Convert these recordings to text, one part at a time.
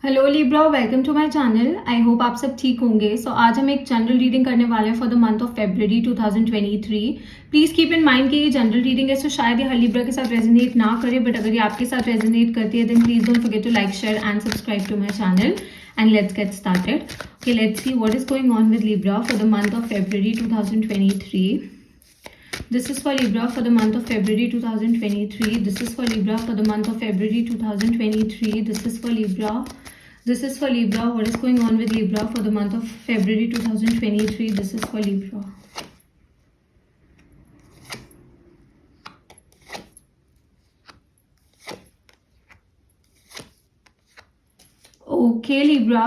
Hello Libra, welcome to my channel. I hope आप सब ठीक होंगे। आज हम एक जनरल रीडिंग करने वाले हैं for the month of February 2023। Please keep in mind कि ये जनरल रीडिंग है, शायद ये हर लिब्रा के साथ रेजोनेट ना करे, बट अगर ये आपके साथ रेजोनेट करती है then please don't forget to like, share and subscribe to my channel. And let's get started. Okay, let's see what is going on with Libra for the month of February 2023। This is for Libra for the month of February 2023. This is for Libra for the month of February 2023. This is for Libra. This is for Libra. What is going on with Libra for the month of February 2023? This is for Libra. Okay Libra,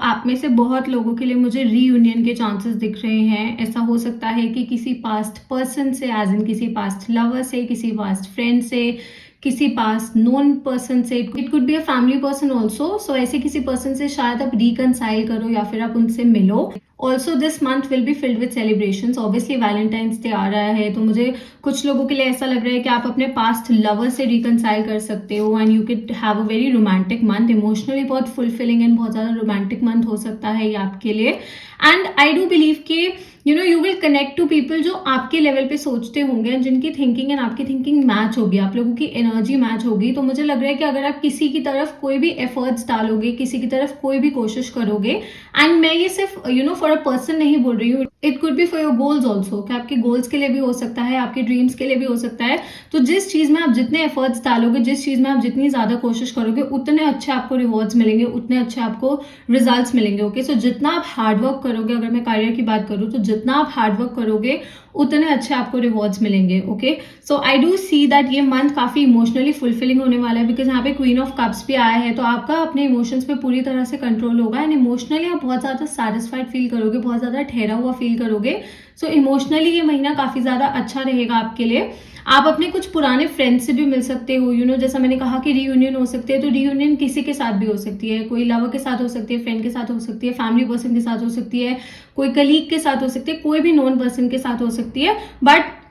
आप में से बहुत लोगों के लिए मुझे reunion के chances दिख रहे हैं। ऐसा हो सकता है कि किसी पास्ट पर्सन से, एज इन किसी पास्ट लवर से, किसी पास्ट फ्रेंड से, किसी पास्ट नोन पर्सन से, it could be a family person also. So ऐसे किसी पर्सन से शायद आप रिकनसाइल करो या फिर आप उनसे मिलो। Also this month will be filled with celebrations. Obviously Valentine's day आ रहा है, तो मुझे कुछ लोगों के लिए ऐसा लग रहा है कि आप अपने पास्ट लवर से रिकनसाइल कर सकते हो and you can have a very romantic month. Emotionally बहुत फुलफिलिंग एंड बहुत ज़्यादा रोमांटिक मंथ हो सकता है ये आपके लिए। एंड आई डू बिलीव कि you will connect to people जो आपके लेवल पे सोचते होंगे एंड जिनकी थिंकिंग एंड आपकी थिंकिंग मैच होगी, आप लोगों की एनर्जी मैच होगी। तो मुझे लग रहा है कि अगर आप किसी की तरफ कोई भी एफर्ट्स डालोगे, किसी की तरफ कोई भी कोशिश करोगे, एंड मैं ये सिर्फ फॉर अ पर्सन नहीं बोल रही हूँ, it could B for your goals also, कि आपके गोल्स के लिए भी हो सकता है, आपके ड्रीम्स के लिए भी हो सकता है। तो जिस चीज में आप जितने एफर्ट्स डालोगे, जिस चीज में आप जितनी ज्यादा कोशिश करोगे, उतने अच्छे आपको रिवॉर्ड्स मिलेंगे, उतने अच्छे आपको रिजल्ट्स मिलेंगे। ओके, सो जितना आप हार्डवर्क करोगे, अगर मैं करियर की बात करूँ तो जितना आप हार्डवर्क करोगे उतने अच्छे आपको रिवॉर्ड्स मिलेंगे। Okay, so I do see that ये मंथ काफी इमोशनली फुलफिलिंग होने वाला है, बिकॉज यहाँ पे क्वीन ऑफ कप्स भी आया है। तो आपका अपने इमोशंस पे पूरी तरह से कंट्रोल होगा एंड इमोशनली आप बहुत ज्यादा सेटिस्फाइड फील करोगे, बहुत ज्यादा ठहरा हुआ फील करोगे। सो इमोशनली ये महीना काफी ज्यादा अच्छा रहेगा आपके लिए। आप अपने कुछ पुराने फ्रेंड्स से भी मिल सकते हो। जैसा मैंने कहा कि रीयूनियन हो सकती है, तो रीयूनियन किसी के साथ भी हो सकती है। कोई लवर के साथ हो सकती है, फ्रेंड के साथ हो सकती है, फैमिली पर्सन के साथ हो सकती है, कोई कलीग के साथ हो सकती है, कोई भी नॉन पर्सन के साथ हो सकती है। But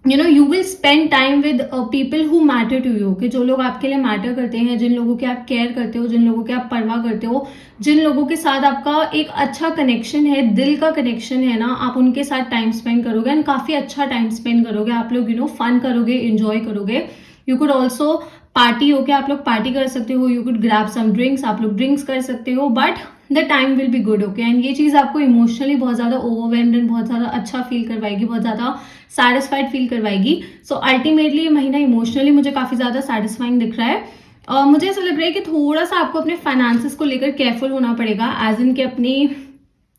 you will spend time with people who matter to you, कि जो लोग आपके लिए मैटर करते हैं, जिन लोगों के आप केयर करते हो, जिन लोगों के आप परवाह करते हो, जिन लोगों के साथ आपका एक अच्छा कनेक्शन है, दिल का कनेक्शन है ना, आप उनके साथ टाइम स्पेंड करोगे एंड काफी अच्छा टाइम स्पेंड करोगे। आप लोग फन करोगे, इंजॉय करोगे। यू कुड ऑल्सो पार्टी होके आप लोग पार्टी कर सकते हो, you could grab some drinks, आप लोग ड्रिंक्स कर सकते हो, but the time will be good. Okay, and ये चीज आपको इमोशनली बहुत ज्यादा ओवरवेल्म्ड एंड बहुत ज्यादा अच्छा फील करवाएगी, बहुत ज्यादा सेटिस्फाइड फील करवाएगी। सो अल्टीमेटली ये महीना इमोशनली मुझे काफी ज्यादा सेटिस्फाइंग दिख रहा है। मुझे ऐसा लग रहा है कि थोड़ा सा आपको अपने फाइनेंसेस को लेकर केयरफुल होना पड़ेगा, एज इन के अपनी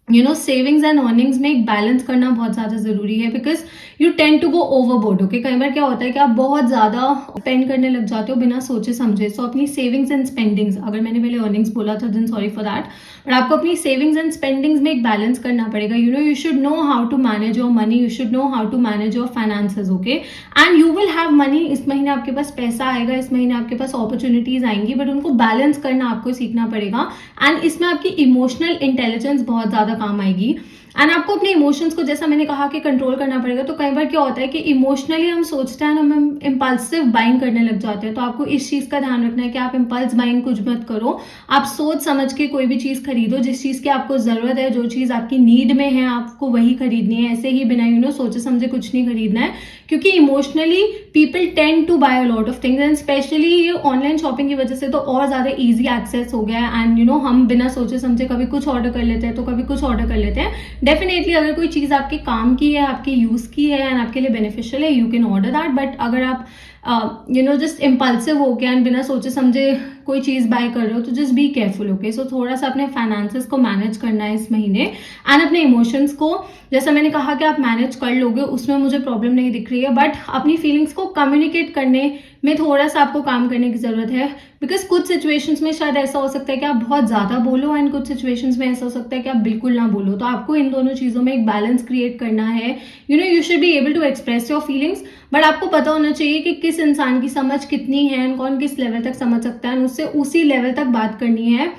सेविंग्स एंड अर्निंग्स में एक बैलेंस करना बहुत ज्यादा जरूरी है, because you tend to go overboard. Okay, कई बार क्या होता है कि आप बहुत ज्यादा स्पेंड करने लग जाते हो बिना सोचे समझे। सो अपनी सेविंग्स एंड स्पेंडिंग्स, अगर मैंने पहले अर्निंग्स बोला था then sorry for that, but आपको अपनी सेविंग्स एंड स्पेंडिंग्स में एक बैलेंस करना पड़ेगा। You should know how to manage your money, you should know how to manage your finances. Okay, and you will have money. इस महीने आपके पास पैसा आएगा, इस महीने आपके पास अपॉर्चुनिटीज आएंगी, बट उनको बैलेंस करना आपको सीखना पड़ेगा। एंड इसमें आपकी इमोशनल इंटेलिजेंस बहुत ज्यादा काम आएगी एंड आपको अपने इमोशंस को, जैसा मैंने कहा, कि कंट्रोल करना पड़ेगा। तो कई बार क्या होता है कि इमोशनली हम सोचते हैं, हम इम्पल्सिव बाइंग करने लग जाते हैं। तो आपको इस चीज का ध्यान रखना है कि आप इम्पल्स बाइंग कुछ मत करो। आप सोच समझ के कोई भी चीज खरीदो, जिस चीज की आपको जरूरत है, जो चीज आपकी नीड में है, आपको वही खरीदनी है। ऐसे ही बिना सोचे समझे कुछ नहीं खरीदना है, क्योंकि emotionally people tend to buy a lot of things and specially ये ऑनलाइन शॉपिंग की वजह से तो और ज्यादा इजी एक्सेस हो गया है। एंड हम बिना सोचे समझे कभी कुछ ऑर्डर कर लेते हैं, तो कभी कुछ ऑर्डर कर लेते हैं। डेफिनेटली अगर कोई चीज आपके काम की है, आपके यूज की है एंड आपके लिए बेनिफिशियल है, you can order that. But अगर आप जस्ट इम्पल्सिव हो गया एंड बिना सोचे समझे कोई चीज बाय कर रहे हो, तो जस्ट बी केयरफुल। ओके, सो थोड़ा सा अपने फाइनेंसेस को मैनेज करना है इस महीने एंड अपने इमोशंस को, जैसा मैंने कहा कि आप मैनेज कर लोगे, उसमें मुझे प्रॉब्लम नहीं दिख रही है। बट अपनी फीलिंग्स को कम्युनिकेट करने में थोड़ा सा आपको काम करने की जरूरत है, बिकॉज कुछ सिचुएशंस में शायद ऐसा हो सकता है कि आप बहुत ज्यादा बोलो एंड कुछ सिचुएशंस में ऐसा हो सकता है कि आप बिल्कुल ना बोलो। तो आपको इन दोनों चीजों में एक बैलेंस क्रिएट करना है। You should be able to express your feelings, but आपको पता होना चाहिए कि किस इंसान की समझ कितनी है एंड कौन किस लेवल तक समझ सकता है, उससे उसी लेवल तक बात करनी है।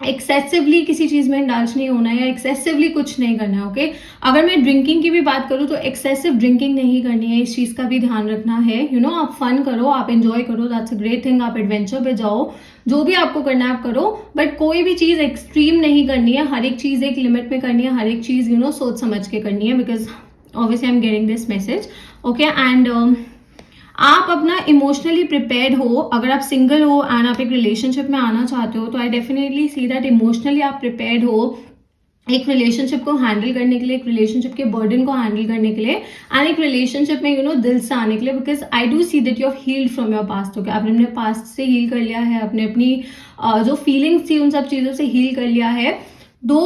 एक्सेसिवली किसी चीज़ में इंडल्ज नहीं होना है या एक्सेसिवली कुछ नहीं करना है, ओके। अगर मैं ड्रिंकिंग की भी बात करूँ तो एक्सेसिव ड्रिंकिंग नहीं करनी है, इस चीज़ का भी ध्यान रखना है। आप फन करो, आप एंजॉय करो, दैट्स अ ग्रेट थिंग। आप एडवेंचर पे जाओ, जो भी आपको करना है आप करो, बट कोई भी चीज़ एक्सट्रीम नहीं करनी है। हर एक चीज़ एक लिमिट में करनी है, हर एक चीज़ सोच समझ के करनी है, because obviously I am getting this message, okay. And आप अपना इमोशनली प्रिपेयर्ड हो। अगर आप सिंगल हो एंड आप एक रिलेशनशिप में आना चाहते हो तो I definitely see that emotionally आप प्रिपेयर्ड हो एक रिलेशनशिप को हैंडल करने के लिए, एक रिलेशनशिप के बर्डन को हैंडल करने के लिए, एंड एक रिलेशनशिप में दिल से आने के लिए, because I do see that you have healed from your past, okay. आपने अपने पास्ट से हील कर लिया है, आपने अपनी जो फीलिंग्स थी उन सब चीज़ों से हील कर लिया है। दो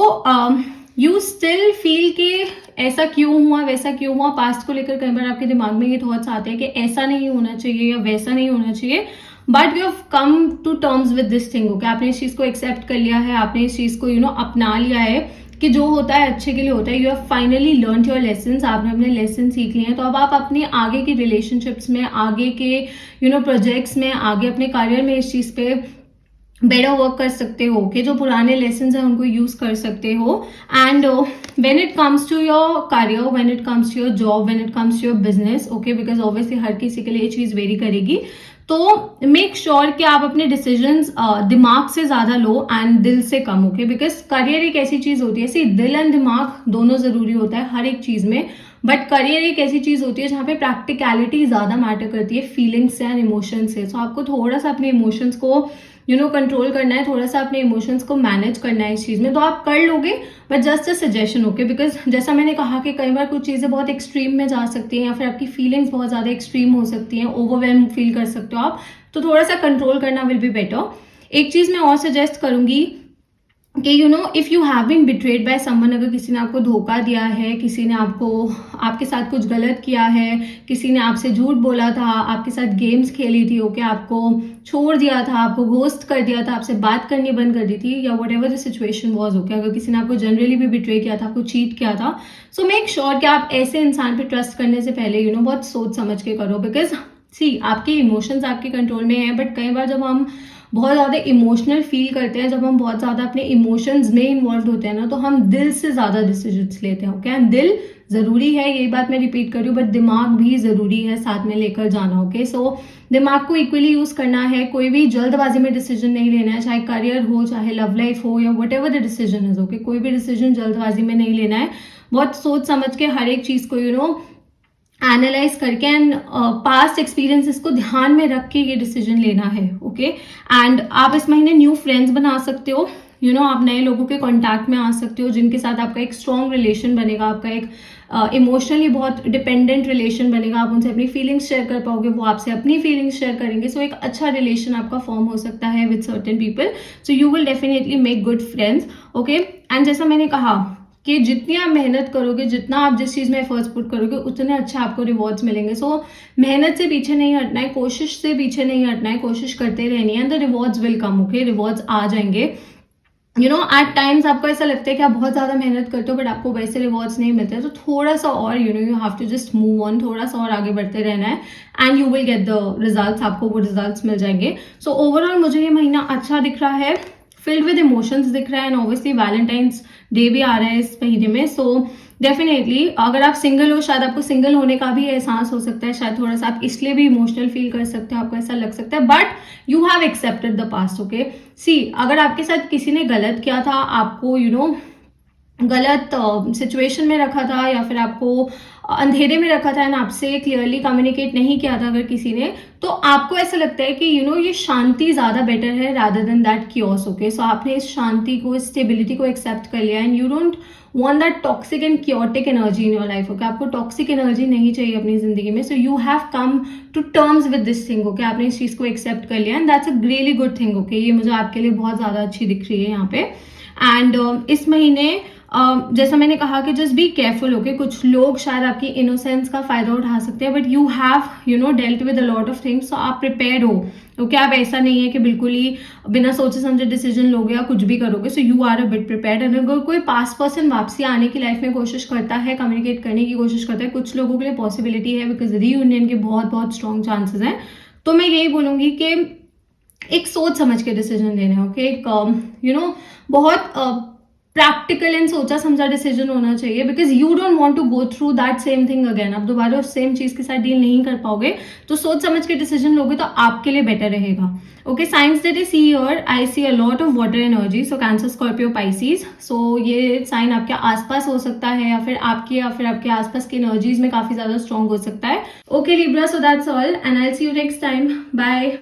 यू स्टिल फील कि ऐसा क्यों हुआ, वैसा क्यों हुआ, पास्ट को लेकर कई बार आपके दिमाग में ये थॉट्स आते हैं कि ऐसा नहीं होना चाहिए या वैसा नहीं होना चाहिए, but you have come to terms with this thing, okay. आपने इस चीज़ को एक्सेप्ट कर लिया है, आपने इस चीज़ को अपना लिया है कि जो होता है अच्छे के लिए होता है। You have finally learn your lessons, आपने अपने लेसन सीख लिए हैं। तो अब आप अपने आगे की रिलेशनशिप्स में, आगे के प्रोजेक्ट्स में, आगे अपने करियर में इस चीज़ पे बेटर वर्क कर सकते हो, कि जो पुराने लेसन हैं उनको यूज कर सकते हो। And when it comes to your career, when it comes to your job, when it comes to your business, okay, because obviously हर किसी के लिए ये चीज वेरी करेगी। तो मेक श्योर कि आप अपने डिसीजंस दिमाग से ज्यादा लो एंड दिल से कम, ओके। बिकॉज करियर एक ऐसी चीज होती है, सी दिल एंड दिमाग दोनों जरूरी होता है हर एक चीज में, बट करियर एक ऐसी चीज होती है जहाँ पे प्रैक्टिकलिटी ज्यादा मैटर करती है फीलिंग्स से एंड इमोशंस से। सो आपको थोड़ा सा अपने इमोशंस को कंट्रोल करना है, थोड़ा सा अपने इमोशंस को मैनेज करना है इस चीज में, तो आप कर लोगे। But just a suggestion, okay, because जैसा मैंने कहा कि कई बार कुछ चीजें बहुत एक्सट्रीम में जा सकती हैं या फिर आपकी फीलिंग्स बहुत ज्यादा एक्सट्रीम हो सकती हैं, ओवरवेल्म फील कर सकते हो आप, तो थोड़ा सा कंट्रोल करना विल बी बेटर। एक चीज मैं और सजेस्ट करूंगी कि if you have been betrayed by someone, अगर किसी ने आपको धोखा दिया है, किसी ने आपके साथ कुछ गलत किया है, किसी ने आपसे झूठ बोला था, आपके साथ गेम्स खेली थी, ओके, आपको छोड़ दिया था, आपको घोस्ट कर दिया था, आपसे बात करनी बंद कर दी थी, या what ever the situation was, okay, अगर किसी ने आपको जनरली भी बिट्रे किया था, आपको चीट किया था, सो मेक श्योर कि आप ऐसे इंसान पे ट्रस्ट करने से पहले बहुत सोच समझ के करो। बिकॉज सी, आपके इमोशंस आपके कंट्रोल में है, बट कई बार जब हम बहुत ज़्यादा इमोशनल फील करते हैं, जब हम बहुत ज़्यादा अपने इमोशंस में इन्वॉल्व होते हैं ना, तो हम दिल से ज़्यादा डिसीजंस लेते हैं, ओके। एंड दिल ज़रूरी है, यही बात मैं रिपीट कर रही हूँ, बट दिमाग भी ज़रूरी है साथ में लेकर जाना, ओके। सो दिमाग को इक्वली यूज़ करना है, कोई भी जल्दबाजी में डिसीजन नहीं लेना है, चाहे करियर हो, चाहे लव लाइफ हो, या what ever the decision is, okay. कोई भी डिसीजन जल्दबाजी में नहीं लेना है, बहुत सोच समझ के हर एक चीज़ को एनालाइज करके एंड पास्ट एक्सपीरियंसेस को ध्यान में रख के ये डिसीजन लेना है, ओके। एंड आप इस महीने न्यू फ्रेंड्स बना सकते हो, आप नए लोगों के कांटेक्ट में आ सकते हो जिनके साथ आपका एक स्ट्रॉन्ग रिलेशन बनेगा, आपका एक इमोशनली बहुत डिपेंडेंट रिलेशन बनेगा। आप उनसे अपनी फीलिंग्स शेयर कर पाओगे, वो आपसे अपनी फीलिंग्स शेयर करेंगे। सो एक अच्छा रिलेशन आपका फॉर्म हो सकता है with certain people. So you will definitely make good friends, okay. And जैसा मैंने कहा कि जितनी आप मेहनत करोगे, जितना आप जिस चीज़ में एफर्ट्स पुट करोगे, उतने अच्छे आपको रिवॉर्ड्स मिलेंगे। सो मेहनत से पीछे नहीं हटना है, कोशिश से पीछे नहीं हटना है, कोशिश करते रहनी है, and the rewards will come, okay. Rewards आ जाएंगे। एट टाइम्स आपको ऐसा लगता है कि आप बहुत ज़्यादा मेहनत करते हो बट आपको वैसे रिवॉर्ड्स नहीं मिलते, तो थोड़ा सा और you have to just move on, थोड़ा सा और आगे बढ़ते रहना है, and you will get the results, आपको वो रिजल्ट्स मिल जाएंगे। सो ओवरऑल मुझे ये महीना अच्छा दिख रहा है, फिल्ड विद इमोशंस दिख रहा है, एंड ऑब्वियसली वैलेंटाइंस डे भी आ रहा है इस महीने में। सो डेफिनेटली अगर आप सिंगल हो, शायद आपको सिंगल होने का भी एहसास हो सकता है, शायद थोड़ा सा आप इसलिए भी इमोशनल फील कर सकते हो, आपको ऐसा लग सकता है, but you have accepted the past, okay. See, अगर आपके साथ किसी ने गलत किया था, आपको गलत सिचुएशन में रखा था, या फिर आपको अंधेरे में रखा था एंड आपसे क्लियरली कम्युनिकेट नहीं किया था अगर किसी ने, तो आपको ऐसा लगता है कि ये शांति ज्यादा बेटर है rather than that chaos, okay. So आपने इस शांति को, इस स्टेबिलिटी को एक्सेप्ट कर लिया, and you don't want that toxic and chaotic energy in your life, okay. आपको टॉक्सिक एनर्जी नहीं चाहिए अपनी जिंदगी में। So you have come to terms with this thing, okay. आपने इस चीज को एक्सेप्ट कर लिया, and that's a really good thing, okay. ये मुझे आपके लिए बहुत ज्यादा अच्छी दिख रही है यहाँ पे। एंड इस महीने जैसा मैंने कहा कि जस्ट बी केयरफुल, ओके। कुछ लोग शायद आपकी इनोसेंस का फायदा उठा सकते हैं, but you have dealt with a lot of things, so आप प्रिपेयर्ड हो, ओके। आप ऐसा नहीं है कि बिल्कुल ही बिना सोचे समझे डिसीजन लोगे या कुछ भी करोगे। So you are a bit prepared. And अगर कोई पास्ट पर्सन वापसी आने की लाइफ में कोशिश करता है, कम्युनिकेट करने की कोशिश करता है, कुछ लोगों के लिए पॉसिबिलिटी है, बिकॉज रीयूनियन के बहुत बहुत स्ट्रॉन्ग चांसेस हैं। तो मैं यही बोलूंगी कि एक सोच समझ के डिसीजन लेने हैं, ओके। एक बहुत प्रैक्टिकल एंड सोचा समझा डिसीजन होना चाहिए, because you don't want to go through that same thing again. आप दोबारा उस सेम चीज के साथ डील नहीं कर पाओगे, तो सोच समझ के डिसीजन लोगे तो आपके लिए बेटर रहेगा। Okay, since that I see here, I see a lot of water energy, so Cancer, Scorpio, Pisces. So ये साइन आपके आसपास हो सकता है, या फिर आपके आसपास की एनर्जीज में काफी ज्यादा स्ट्रॉन्ग हो सकता है। Okay Libra, so that's all and I will see you next time. Bye.